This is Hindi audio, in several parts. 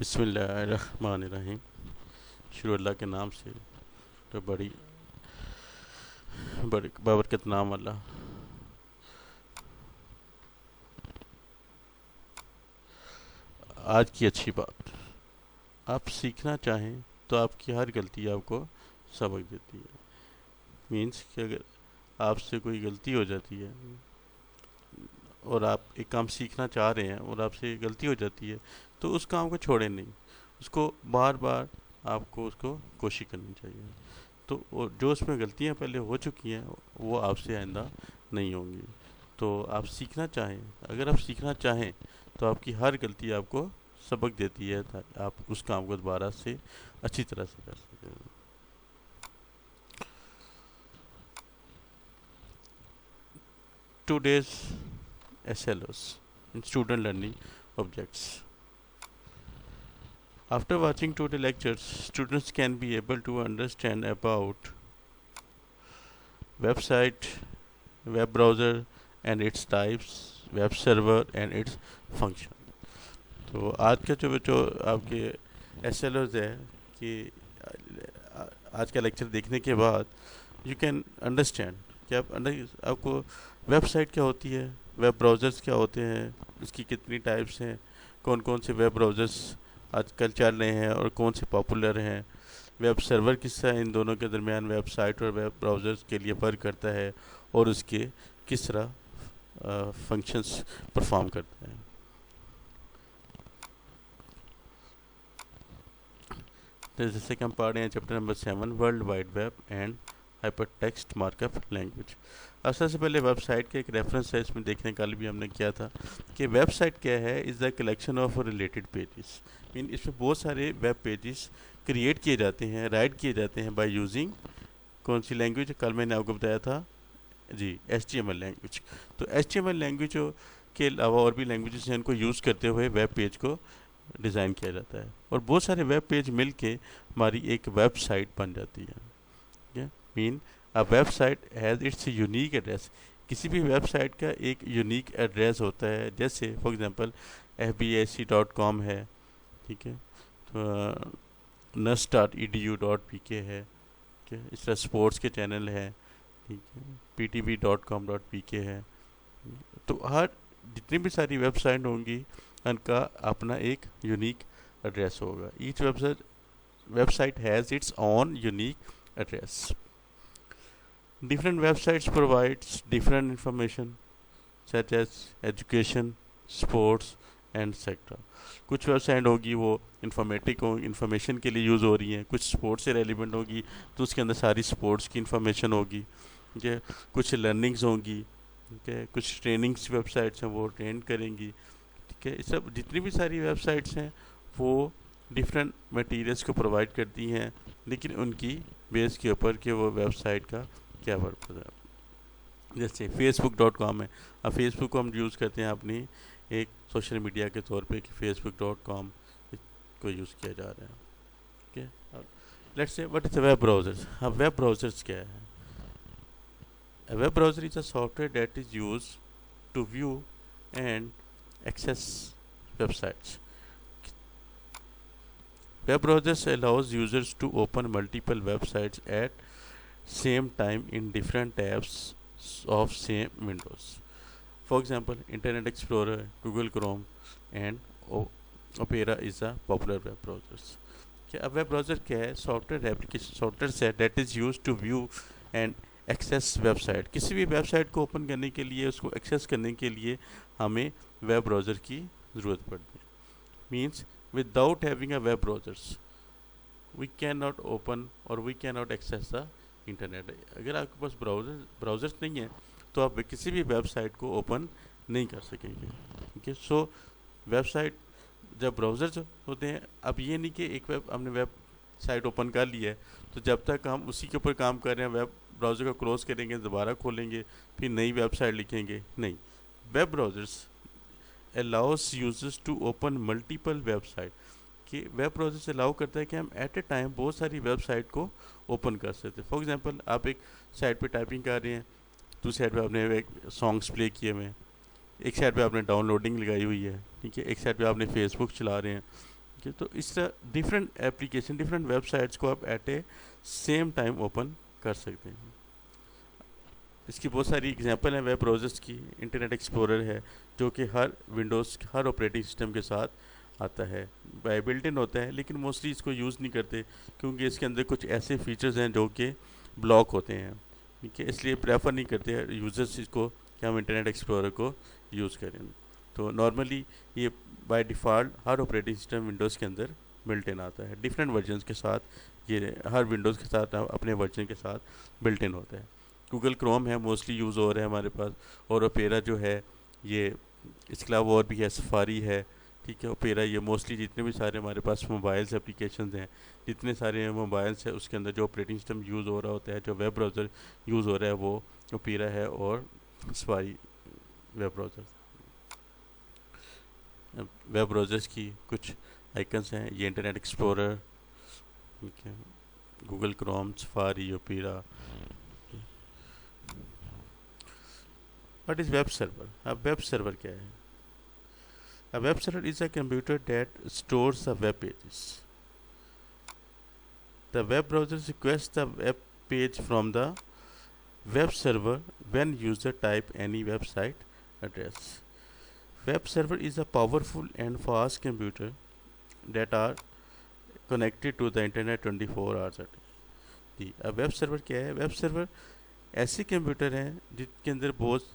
बिस्मिल्लाहिर्रहमानिर्रहीम। शुरू अल्लाह के नाम से तो बड़ी बड़ी बाबरकत नाम अल्लाह। आज की अच्छी बात, आप सीखना चाहें तो आपकी हर गलती आपको सबक देती है। मीन्स कि अगर आपसे कोई गलती हो जाती है और आप एक काम सीखना चाह रहे हैं और आपसे गलती हो जाती है, तो उस काम को छोड़ें नहीं, उसको बार बार आपको उसको कोशिश करनी चाहिए। तो जो उसमें गलतियाँ पहले हो चुकी हैं वो आपसे आइंदा नहीं होंगी। तो आप सीखना चाहें, अगर आप सीखना चाहें तो आपकी हर गलती आपको सबक देती है ताकि आप उस काम को दोबारा से अच्छी तरह से कर सकें। Today's SLOs in student learning objects. After watching today lectures, students can be able to understand about website, web browser and its types, web server and its function. तो आज का जो आपके एस एल ओज है कि आज का लेक्चर देखने के बाद यू कैन अंडरस्टैंड कि आपको वेबसाइट क्या होती है, वेब ब्राउज़र्स क्या होते हैं, उसकी कितनी टाइप्स हैं, कौन कौन से वेब ब्राउज़र्स आजकल चल रहे हैं और कौन से पॉपुलर हैं, वेब सर्वर किस तरह इन दोनों के दरमियान वेबसाइट और वेब ब्राउज़र्स के लिए फ़र्क करता है और उसके किस तरह फंक्शंस परफॉर्म करता है। जैसे कि हम पढ़ रहे हैं chapter number 7 world wide web and hyper text markup language. अब सबसे पहले वेबसाइट का एक रेफरेंस है, इसमें देखने का भी हमने किया था कि वेबसाइट क्या है, is the collection of related pages. Mean इसमें बहुत सारे वेब पेजेस क्रिएट किए जाते हैं, राइट किए जाते हैं बाय यूजिंग कौन सी लैंग्वेज, कल मैंने आपको बताया था जी, HTML लैंग्वेज। तो HTML लैंग्वेज के अलावा और भी लैंग्वेजेस हैं, इनको यूज़ करते हुए वेब पेज को डिज़ाइन किया जाता है और बहुत सारे वेब पेज मिलके हमारी एक वेबसाइट बन जाती है। Mean a website has its unique address. किसी भी वेबसाइट का एक यूनिक एड्रेस होता है, जैसे फॉर एग्जांपल fbac.com है, ठीक है, तो nus.edu.pk है, ठीक है, इस तरह स्पोर्ट्स के चैनल है, ठीक है, ptv.com.pk है। तो हर जितनी भी सारी वेबसाइट होंगी उनका अपना एक यूनिक एड्रेस होगा। Each website has its own unique address. Different websites provides different information such as education, sports and sector. कुछ वेबसाइट होगी वो इंफॉर्मेशन के लिए यूज़ हो रही हैं, कुछ स्पोर्ट्स से रेलिवेंट होगी तो उसके अंदर सारी स्पोर्ट्स की इंफॉर्मेशन होगी, ठीक है, कुछ लर्निंग्स होंगी, ठीक है, कुछ ट्रेनिंग्स वेबसाइट्स हैं वो ट्रेन करेंगी, ठीक है। सब जितनी भी सारी वेबसाइट्स हैं वो डिफरेंट मटेरियल्स को प्रोवाइड करती हैं, लेकिन उनकी बेस के ऊपर कि वो वेबसाइट का क्या पर्पज़ है। जैसे facebook.com है, अब फेसबुक को हम यूज़ करते हैं अपनी एक सोशल मीडिया के तौर पे कि facebook.com को यूज़ किया जा रहा है, ठीक है। Let's say what is a web browser. अब वेब ब्राउज़र्स क्या है? A web browser is a software that is used to view and access websites. Web browsers allows users to open multiple websites at same time in different tabs of same windows. For example, Internet Explorer, Google Chrome, and Opera is a popular web browsers. अब वेब ब्राउज़र क्या है? सॉफ्टवेयर एप्लीकेशन सॉफ्टवेयर है that is use to view and access website. किसी भी वेबसाइट को ओपन करने के लिए, उसको एक्सेस करने के लिए हमें वेब ब्राउज़र की ज़रूरत पड़ती है। Means without having a web browsers we can not open और we can not access the internet. अगर आपके पास ब्राउज़र्स नहीं है तो आप किसी भी वेबसाइट को ओपन नहीं कर सकेंगे, ठीक है। सो वेबसाइट जब ब्राउज़र्स होते हैं, अब ये नहीं कि एक हमने वेब साइट ओपन कर ली है तो जब तक हम उसी के ऊपर काम कर रहे हैं वेब ब्राउज़र को क्लोज़ करेंगे, दोबारा खोलेंगे, फिर नई वेबसाइट लिखेंगे, नहीं। Web browsers allows users to open multiple website. कि वेब ब्राउज़र्स अलाउ करता है कि हम एट ए टाइम बहुत सारी वेबसाइट को ओपन कर सकते हैं। फॉर एग्जांपल, आप एक साइट पे टाइपिंग कर रहे हैं, दूसरी साइड पे आपने एक सॉन्ग्स प्ले किए हुए हैं, एक साइड पे आपने डाउनलोडिंग लगाई हुई है, ठीक है, एक साइड पे आपने फेसबुक चला रहे हैं, ठीक है, तो इस तरह डिफरेंट एप्लीकेशन, डिफरेंट वेबसाइट्स को आप एट ए सेम टाइम ओपन कर सकते हैं। इसकी बहुत सारी एग्जांपल हैं वेब ब्राउज़र्स की। इंटरनेट एक्सप्लोरर है जो कि हर विंडोज़, हर ऑपरेटिंग सिस्टम के साथ आता है, बाय बिल्ट इन होता है, लेकिन मोस्टली इसको यूज़ नहीं करते क्योंकि इसके अंदर कुछ ऐसे फीचर्स हैं जो कि ब्लॉक होते हैं। ठीक है, इसलिए प्रेफर नहीं करते यूज़र्स इसको कि हम इंटरनेट एक्सप्लोरर को यूज़ करें। तो नॉर्मली ये by default her operating system Windows के अंदर बिल्ट इन आता है, डिफरेंट वर्जन्स के साथ। ये हर विंडोज़ के साथ अपने वर्जन के साथ बिल्ट इन होता है। गूगल क्रोम है, मोस्टली यूज़ हो रहा है हमारे पास, और ओपेरा जो है ये, इसके अलावा और भी है, सफारी है। ठीक है, ओपेरा, ये मोस्टली जितने भी सारे हमारे पास मोबाइल्स एप्लीकेशन हैं, जितने सारे मोबाइल्स हैं उसके अंदर जो ऑपरेटिंग सिस्टम यूज़ हो रहा होता है, जो वेब ब्राउज़र यूज़ हो रहा है, वो ओपेरा है और safari web browser. Web browsers की कुछ आइकन्स हैं, ये इंटरनेट एक्सप्लोरर, ठीक है, Google Chrome, safari, opera. What is web server? अब वेब सर्वर क्या है? A web server is a computer that stores the web pages. The web browser requests the web page from the web server when user type any website address. Web server is a powerful and fast computer that are connected to the internet 24 hours a day. अब वेब सर्वर क्या है? वेब सर्वर ऐसे कंप्यूटर हैं जिनके अंदर बहुत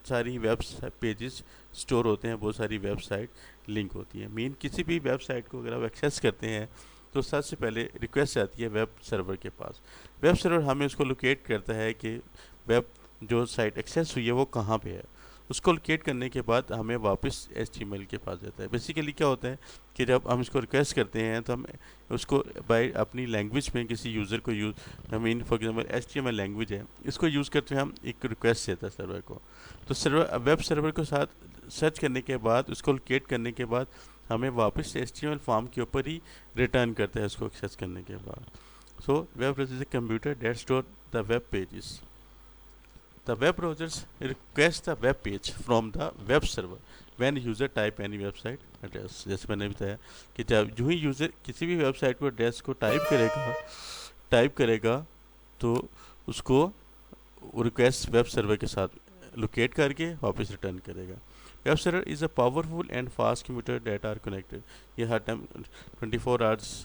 सारी वेब पेजेस स्टोर होते हैं, बहुत सारी वेबसाइट लिंक होती है। मीन किसी भी वेबसाइट को अगर आप एक्सेस करते हैं तो सबसे पहले रिक्वेस्ट आती है वेब सर्वर के पास। वेब सर्वर हमें उसको लोकेट करता है कि वेब जो साइट एक्सेस हुई है वो कहाँ पे है। उसको लोकेट करने के बाद हमें वापस HTML के पास देता है। बेसिकली क्या होता है कि जब हम इसको रिक्वेस्ट करते हैं तो हम उसको बाय अपनी लैंग्वेज में किसी यूज़र को use, I mean for example HTML language है, इसको यूज़ करते हुए हम एक रिक्वेस्ट देता है सर्वर को। तो सर्वर, वेब सर्वर के साथ सर्च करने के बाद, उसको लोकेट करने के बाद हमें वापस HTML फॉर्म के ऊपर ही रिटर्न करता है उसको एक्सेस करने के बाद। So web browser is a computer that store the web pages. The web browsers request the web page from the web server when user type any website address. जैसे मैंने बताया कि जब जो ही यूज़र किसी भी वेबसाइट को एड्रेस को टाइप करेगा तो उसको रिक्वेस्ट वेब सर्वर के साथ लोकेट करके वापस रिटर्न करेगा। Web server is a powerful and fast computer that are connected. ये हर टाइम 24 आवर्स,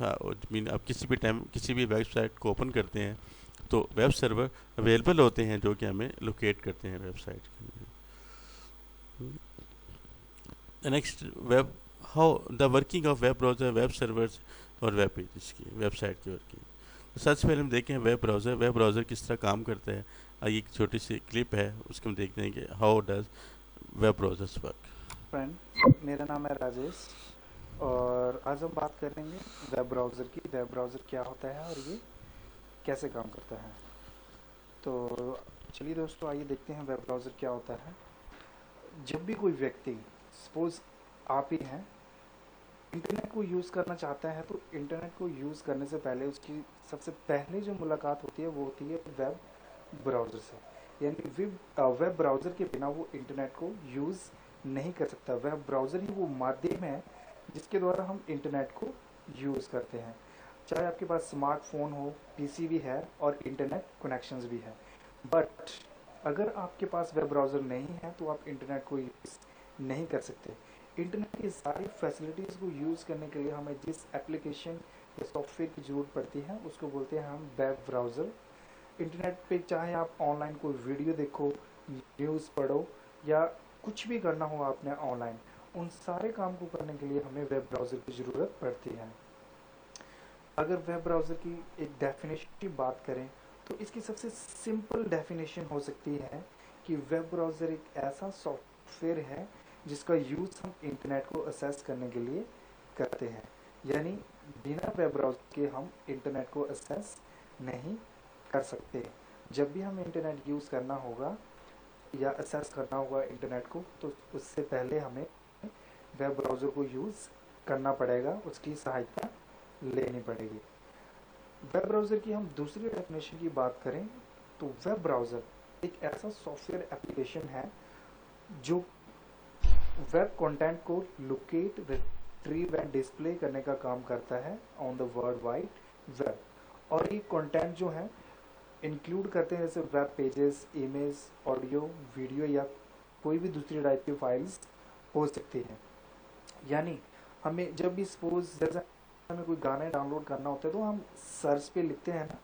मीन आप किसी भी टाइम किसी भी वेबसाइट को ओपन करते हैं तो वेब सर्वर अवेलेबल होते हैं जो कि हमें लोकेट करते हैं वेबसाइट के। Next, web how the working of web browser, web servers और वेब पेजेस की, वेबसाइट की वर्किंग। तो सबसे पहले हम देखें वेब ब्राउज़र किस तरह काम करता है। आइए एक छोटी सी क्लिप है, उसको हम देखते हैं कि how does web browsers work. Friend, मेरा नाम है राजेश और आज हम बात करेंगे वेब ब्राउज़र की। वेब ब्राउज़र क्या होता है और ये कैसे काम करता है। तो चलिए दोस्तों, आइए देखते हैं वेब ब्राउज़र क्या होता है। जब भी कोई व्यक्ति, सपोज आप ही हैं, इंटरनेट को यूज़ करना चाहता है तो इंटरनेट को यूज़ करने से पहले उसकी सबसे पहले जो मुलाकात होती है वो होती है वेब ब्राउज़र से। यानी वेब ब्राउज़र के बिना वो इंटरनेट को यूज़ नहीं कर सकता। वेब ब्राउज़र ही वो माध्यम है जिसके द्वारा हम इंटरनेट को यूज़ करते हैं। चाहे आपके पास स्मार्टफोन हो, पीसी भी है और इंटरनेट कनेक्शंस भी है, बट अगर आपके पास वेब ब्राउज़र नहीं है तो आप इंटरनेट को यूज़ नहीं कर सकते। इंटरनेट की सारी फैसिलिटीज़ को यूज़ करने के लिए हमें जिस एप्लीकेशन या सॉफ्टवेयर की ज़रूरत पड़ती है उसको बोलते हैं हम वेब ब्राउज़र। इंटरनेट पे चाहे आप ऑनलाइन कोई वीडियो देखो, न्यूज़ पढ़ो या कुछ भी करना हो आपने ऑनलाइन, उन सारे काम को करने के लिए हमें वेब ब्राउज़र की ज़रूरत पड़ती है। अगर वेब ब्राउज़र की एक डेफिनेशन की बात करें तो इसकी सबसे सिंपल डेफिनेशन हो सकती है कि वेब ब्राउज़र एक ऐसा सॉफ्टवेयर है जिसका यूज़ हम इंटरनेट को एक्सेस करने के लिए करते हैं। यानी बिना वेब ब्राउज़र के हम इंटरनेट को एक्सेस नहीं कर सकते। जब भी हमें इंटरनेट यूज़ करना होगा या एक्सेस करना होगा इंटरनेट को तो उससे पहले हमें वेब ब्राउज़र को यूज़ करना पड़ेगा, उसकी सहायता लेनी पड़ेगी। वेब ब्राउज़र की हम दूसरी डेफिनेशन की बात करें तो वेब ब्राउज़र एक ऐसा सॉफ्टवेयर एप्लीकेशन है जो वेब कंटेंट को लोकेट, रिट्रीव एंड डिस्प्ले करने का काम करता है on the world wide web. और ये कंटेंट जो है इंक्लूड करते हैं जैसे web pages, image, audio, video या कोई भी दूसरी टाइप की फाइल्स हो सकती है। यानी हमें जब भी सपोज जैसे हमें कोई गाना डाउनलोड करना होता है तो हम सर्च पे लिखते हैं ना,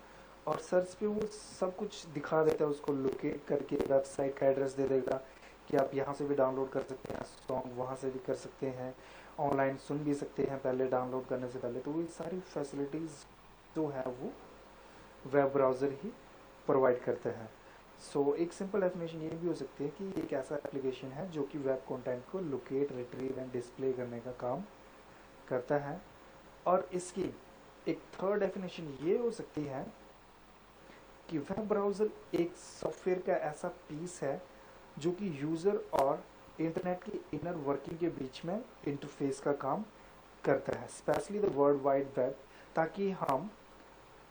और सर्च पे वो सब कुछ दिखा देता है, उसको लोकेट करके वेबसाइट का एड्रेस दे देगा कि आप यहाँ से भी डाउनलोड कर सकते हैं सॉन्ग, वहाँ से भी कर सकते हैं, ऑनलाइन सुन भी सकते हैं पहले डाउनलोड करने से पहले। तो ये सारी फैसिलिटीज़ जो है वो वेब ब्राउज़र ही प्रोवाइड करते हैं। सो एक सिंपल डेफिनेशन ये भी हो सकती है कि एक ऐसा एप्लीकेशन है जो कि वेब कंटेंट को लोकेट, रिट्रीव एंड डिस्प्ले करने का काम करता है। और इसकी एक थर्ड डेफिनेशन ये हो सकती है कि वेब ब्राउज़र एक सॉफ्टवेयर का ऐसा पीस है जो कि यूज़र और इंटरनेट की इनर वर्किंग के बीच में इंटरफेस का काम करता है, specially the world wide web, ताकि हम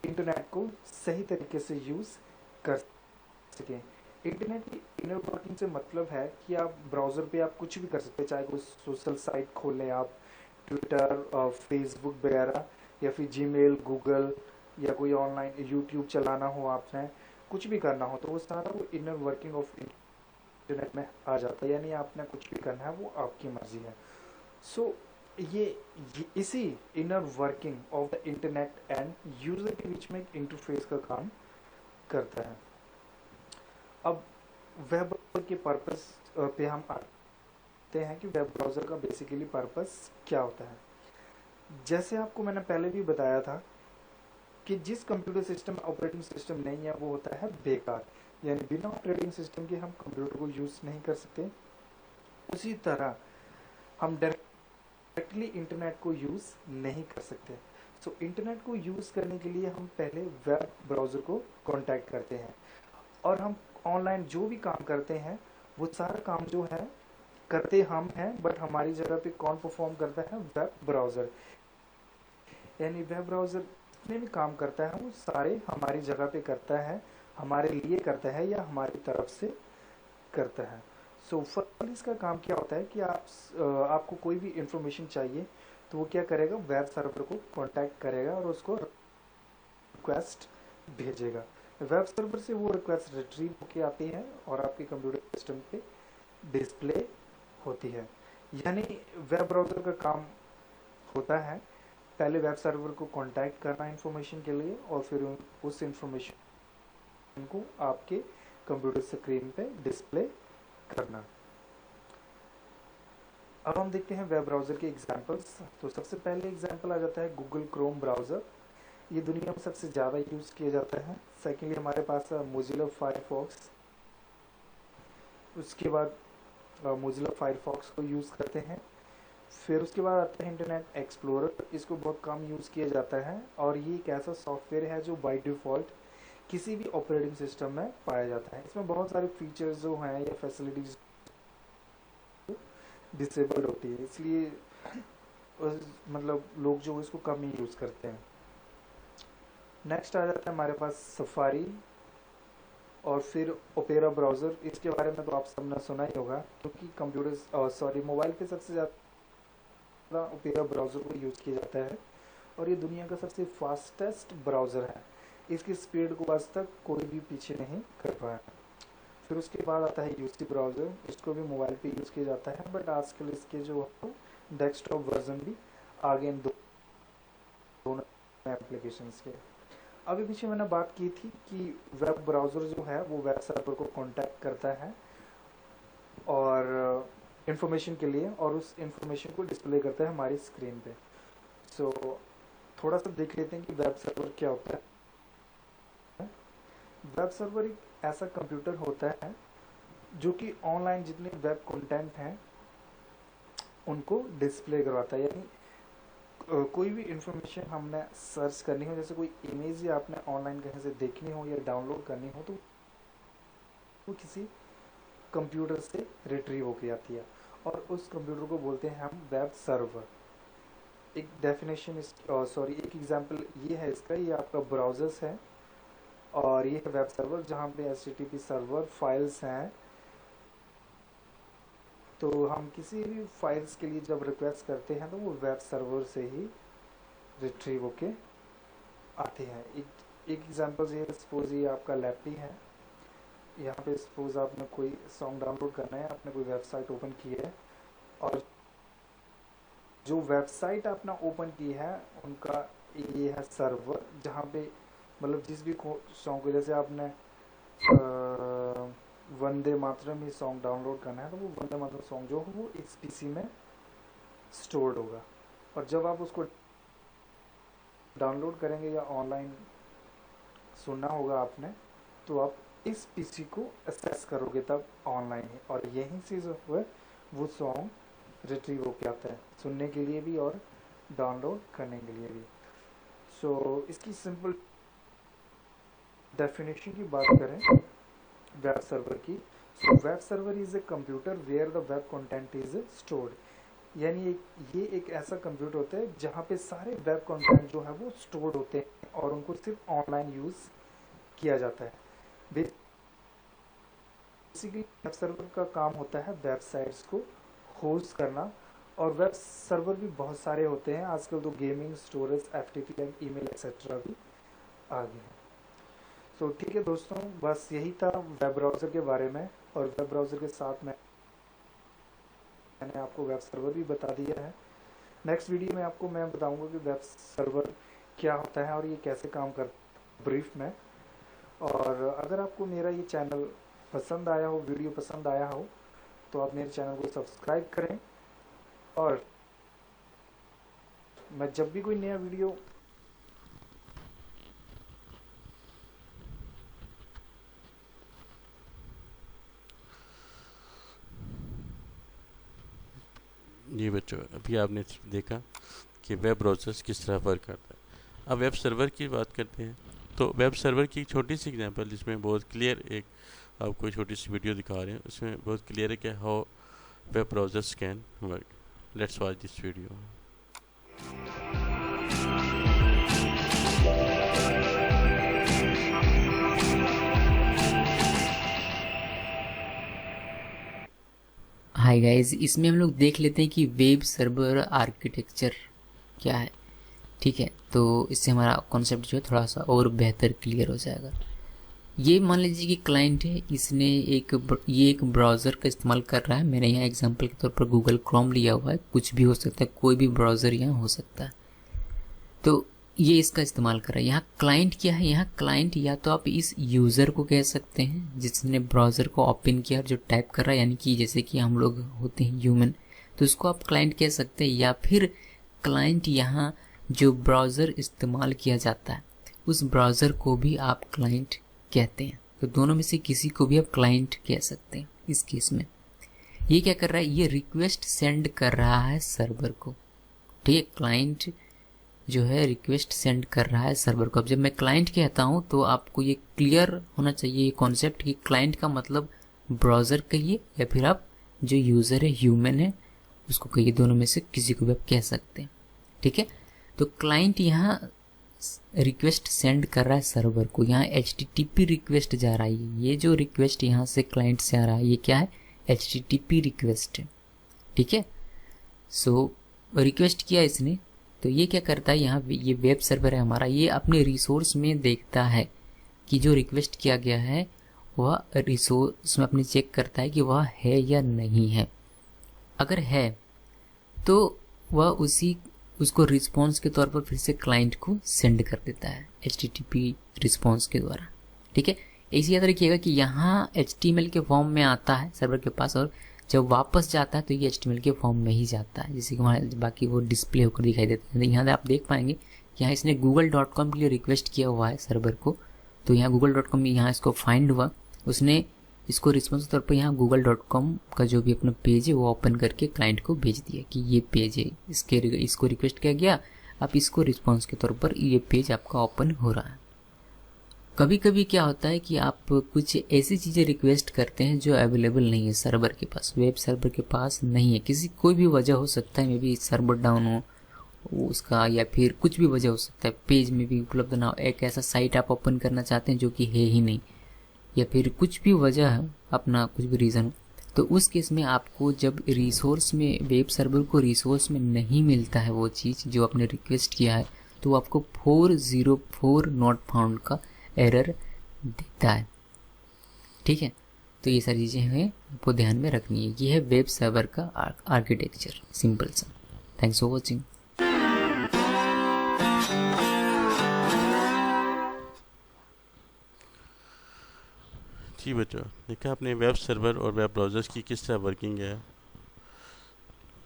इंटरनेट को सही तरीके से यूज़ कर सकें। इंटरनेट की इनर वर्किंग से मतलब है कि आप ब्राउज़र पे आप कुछ भी कर सकते हैं, चाहे कोई सोशल साइट खोल लें आप, ट्विटर और फेसबुक वगैरह, या फिर जीमेल, गूगल, या कोई ऑनलाइन यूट्यूब चलाना हो, आपने कुछ भी करना हो तो वो सारा वो इनर वर्किंग ऑफ इंटरनेट में आ जाता है। यानी आपने कुछ भी करना है वो आपकी मर्जी है। सो ये इसी inner working of the internet and user के बीच में एक इंटरफेस का काम करता है। अब वेब के पर्पस पे हम आते हैं कि वेब ब्राउज़र का बेसिकली पर्पस क्या होता है। जैसे आपको मैंने पहले भी बताया था कि जिस कंप्यूटर सिस्टम ऑपरेटिंग सिस्टम नहीं है वो होता है बेकार, यानी बिना ऑपरेटिंग सिस्टम के हम कंप्यूटर को यूज़ नहीं कर सकते। उसी तरह हम डायरेक्टली इंटरनेट को यूज़ नहीं कर सकते। सो इंटरनेट को यूज़ करने के लिए हम पहले वेब ब्राउज़र को कॉन्टैक्ट करते हैं, और हम ऑनलाइन जो भी काम करते हैं वो सारा काम जो है करते हम हैं, बट हमारी जगह पे कौन परफॉर्म करता है? Web browser. यानी वेब ब्राउज़र जितने भी काम करता है वो सारे हमारी जगह पे करता है, हमारे लिए करता है या हमारी तरफ से करता है। सो फर्स्ट इसका काम क्या होता है कि आपको कोई भी इंफॉर्मेशन चाहिए तो वो क्या करेगा? वेब सर्वर को कांटेक्ट करेगा और उसको रिक्वेस्ट भेजेगा। वेब सर्वर से वो रिक्वेस्ट रिट्रीव होके आती है और आपके कंप्यूटर सिस्टम पे डिस्प्ले होती है। यानी वेब ब्राउज़र का काम होता है पहले वेब सर्वर को कांटेक्ट करना इंफॉर्मेशन के लिए, और फिर उस इंफॉर्मेशन को आपके कंप्यूटर स्क्रीन पे डिस्प्ले करना। अब हम देखते हैं वेब ब्राउज़र के एग्जांपल्स। तो सबसे पहले एग्जांपल आ जाता है गूगल क्रोम ब्राउज़र। ये दुनिया में सबसे ज़्यादा यूज़ किया जाता है। सेकेंडली हमारे पास मोजिला फायरफॉक्स, उसके बाद मोजिला फायरफॉक्स को यूज़ करते हैं। फिर उसके बाद आता है इंटरनेट एक्सप्लोरर। इसको बहुत कम यूज़ किया जाता है और ये एक ऐसा सॉफ्टवेयर है जो बाय डिफ़ॉल्ट किसी भी ऑपरेटिंग सिस्टम में पाया जाता है। इसमें बहुत सारे फीचर्स जो हैं या फैसिलिटीज़ डिसेबल्ड होती है, इसलिए मतलब लोग जो इसको कम ही यूज़ करते हैं। नेक्स्ट आ जाता है हमारे पास सफारी और फिर ओपेरा ब्राउज़र। इसके बारे में तो आप सबने सुना ही होगा, क्योंकि कंप्यूटर मोबाइल पे सबसे ज़्यादा ओपेरा ब्राउज़र को यूज़ किया जाता है और ये दुनिया का सबसे फास्टेस्ट ब्राउज़र है। इसकी स्पीड को आज तक कोई भी पीछे नहीं कर पाया। फिर उसके बाद आता है यूसी ब्राउज़र। इसको भी मोबाइल पे यूज़ किया जाता है, बट आजकल इसके जो डेस्कटॉप वर्जन भी आ गए इन दोनों एप्लीकेशंस के। अभी पीछे मैंने बात की थी कि वेब ब्राउज़र जो है वो वेब सर्वर को कांटेक्ट करता है और इंफॉर्मेशन के लिए, और उस इंफॉर्मेशन को डिस्प्ले करता है हमारी स्क्रीन पे। सो थोड़ा सा देख लेते हैं कि वेब सर्वर क्या होता है। वेब सर्वर एक ऐसा कंप्यूटर होता है जो कि ऑनलाइन जितने वेब कंटेंट हैं उनको डिस्प्ले करवाता है। यानी कोई भी इंफॉर्मेशन हमने सर्च करनी हो, जैसे कोई इमेज ही आपने ऑनलाइन कहीं से देखनी हो या डाउनलोड करनी हो, तो वो किसी कंप्यूटर से रिट्रीव होके आती है और उस कंप्यूटर को बोलते हैं हम वेब सर्वर। एक डेफिनेशन एक एग्जांपल ये है इसका, ये आपका ब्राउज़र्स है और ये है वेब सर्वर जहाँ पे HTTP सर्वर फाइल्स हैं तो हम किसी भी फाइल्स के लिए जब रिक्वेस्ट करते हैं तो वो वेब सर्वर से ही रिट्रीव होके आते हैं। एक एग्जांपल ये, सपोज ये आपका लैपटॉप है, यहाँ पे सपोज आपने कोई सॉन्ग डाउनलोड करना है, आपने कोई वेबसाइट ओपन की है, और जो वेबसाइट आपने ओपन की है उनका ये है सर्वर, जहाँ पे मतलब जिस भी सॉन्ग को, जैसे आपने वंदे मातरम ही सॉन्ग डाउनलोड करना है तो वो वंदे मातरम सॉन्ग जो हो वो इस पीसी में स्टोर्ड होगा, और जब आप उसको डाउनलोड करेंगे या ऑनलाइन सुनना होगा आपने, तो आप इस पीसी को एक्सेस करोगे तब ऑनलाइन ही, और यहीं से जो है वो सॉन्ग रिट्रीव होके आता है सुनने के लिए भी और डाउनलोड करने के लिए भी। सो इसकी सिंपल डेफिनेशन की बात करें वेब सर्वर की, so web server is a computer where the web content is stored, यानी ये एक ऐसा कंप्यूटर होता है जहाँ पे सारे वेब कंटेंट जो है वो स्टोर्ड होते हैं और उनको सिर्फ ऑनलाइन यूज़ किया जाता है। बेसिकली वेब सर्वर का काम होता है वेबसाइट्स को होस्ट करना, और वेब सर्वर भी बहुत सारे होते हैं आजकल, तो gaming, storage, FTP, email etcetera भी आ गए हैं। सो ठीक है दोस्तों, बस यही था वेब ब्राउज़र के बारे में, और वेब ब्राउज़र के साथ मैंने आपको वेब सर्वर भी बता दिया है। नेक्स्ट वीडियो में आपको मैं बताऊंगा कि वेब सर्वर क्या होता है और ये कैसे काम करता है ब्रीफ में। और अगर आपको मेरा ये चैनल पसंद आया हो, वीडियो पसंद आया हो, तो आप मेरे चैनल को सब्सक्राइब करें, और मैं जब भी कोई नया वीडियो जी बच्चों, अभी आपने देखा कि वेब ब्राउज़र्स किस तरह वर्क करता है। अब वेब सर्वर की बात करते हैं। तो वेब सर्वर की एक छोटी सी एग्जांपल, जिसमें बहुत क्लियर एक आपको छोटी सी वीडियो दिखा रहे हैं, उसमें बहुत क्लियर है कि how web browsers can work. Let's watch this video. Hi guys, इसमें हम लोग देख लेते हैं कि वेब सर्वर आर्किटेक्चर क्या है। ठीक है, तो इससे हमारा कॉन्सेप्ट जो है थोड़ा सा और बेहतर क्लियर हो जाएगा। ये मान लीजिए कि क्लाइंट है, इसने ये एक ब्राउज़र का इस्तेमाल कर रहा है। मैंने यहाँ एग्जांपल के तौर पर गूगल क्रोम लिया हुआ है, कुछ भी हो सकता है, कोई भी ब्राउज़र यहाँ हो सकता है। तो ये इसका इस्तेमाल कर रहा है। यहाँ क्लाइंट क्या है? यहाँ क्लाइंट या तो आप इस यूज़र को कह सकते हैं जिसने ब्राउज़र को ओपन किया और जो टाइप कर रहा है, यानी कि जैसे कि हम लोग होते हैं ह्यूमन, तो इसको आप क्लाइंट कह सकते हैं। या फिर क्लाइंट यहाँ जो ब्राउज़र इस्तेमाल किया जाता है उस ब्राउज़र को भी आप क्लाइंट कहते हैं। तो दोनों में से किसी को भी आप क्लाइंट कह सकते हैं। इस केस में ये क्या कर रहा है? ये रिक्वेस्ट सेंड कर रहा है सर्वर को। ठीक है, क्लाइंट जो है रिक्वेस्ट सेंड कर रहा है सर्वर को। अब जब मैं क्लाइंट कहता हूँ तो आपको ये क्लियर होना चाहिए ये कॉन्सेप्ट कि क्लाइंट का मतलब ब्राउज़र कहिए या फिर आप जो यूज़र है, ह्यूमन है, उसको कहिए। दोनों में से किसी को भी आप कह सकते हैं। ठीक है, तो क्लाइंट यहाँ रिक्वेस्ट सेंड कर रहा है सर्वर को। यहाँ HTTP रिक्वेस्ट जा रहा है। ये जो रिक्वेस्ट यहाँ से क्लाइंट से आ रहा है ये क्या है? HTTP रिक्वेस्ट है। ठीक है, सो रिक्वेस्ट किया इसने, तो ये क्या करता है? यहाँ ये वेब सर्वर है हमारा, ये अपने रिसोर्स में देखता है कि जो रिक्वेस्ट किया गया है वह रिसोर्स में अपने चेक करता है कि वह है या नहीं है। अगर है तो वह उसको रिस्पॉन्स के तौर पर फिर से क्लाइंट को सेंड कर देता है HTTP रिस्पॉन्स के द्वारा। ठीक है, इसी याद रखिएगा कि यहाँ HTML के फॉर्म में आता है सर्वर के पास, और जब वापस जाता है तो ये HTML के फॉर्म में ही जाता है, जैसे कि वहाँ बाकी वो डिस्प्ले होकर दिखाई देता है। यहाँ आप देख पाएंगे कि यहाँ इसने google.com के लिए रिक्वेस्ट किया हुआ है सर्वर को। तो यहाँ google.com में यहाँ इसको फाइंड हुआ, उसने इसको रिस्पॉन्स के तौर पर यहाँ google.com का जो भी अपना पेज है वो ओपन करके क्लाइंट को भेज दिया कि ये पेज है, इसको रिक्वेस्ट किया गया, अब इसको रिस्पॉन्स के तौर पर ये पेज आपका ओपन हो रहा है। कभी कभी क्या होता है कि आप कुछ ऐसी चीज़ें रिक्वेस्ट करते हैं जो अवेलेबल नहीं है सर्वर के पास, वेब सर्वर के पास नहीं है। कोई भी वजह हो सकता है, मे बी सर्वर डाउन हो उसका, या फिर कुछ भी वजह हो सकता है, पेज में भी उपलब्ध ना हो, एक ऐसा साइट आप ओपन करना चाहते हैं जो कि है ही नहीं, या फिर कुछ भी वजह है, अपना कुछ भी रीज़न हो, तो उस केस में आपको जब रिसोर्स में वेब सर्वर को रिसोर्स में नहीं मिलता है वो चीज़ जो आपने रिक्वेस्ट किया है, तो आपको 404 नॉट फाउंड का एरर देता है। ठीक है, तो ये सारी चीज़ें हमें आपको ध्यान में रखनी है। ये है वेब सर्वर का आर्किटेक्चर, सिंपल सा। Thanks for watching. जी बच्चों, देखा आपने वेब सर्वर और वेब ब्राउज़र्स की किस तरह वर्किंग है,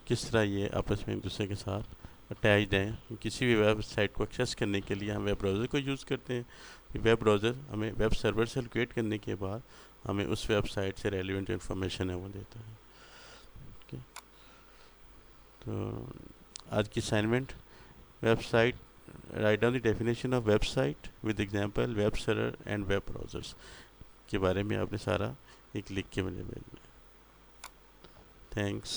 किस तरह ये आपस में एक दूसरे के साथ अटैच्ड हैं। किसी भी वेबसाइट को एक्सेस करने के लिए हम वेब ब्राउज़र को यूज़ करते हैं। वेब ब्राउज़र हमें वेब सर्वर से लोकेट करने के बाद हमें उस वेबसाइट से रेलिवेंट इन्फॉर्मेशन है वो देता है। ओके, तो आज की assignment, website, write down the definition of website with example web server and web browsers के बारे में आपने सारा एक लिख के मुझे भेजना है। थैंक्स।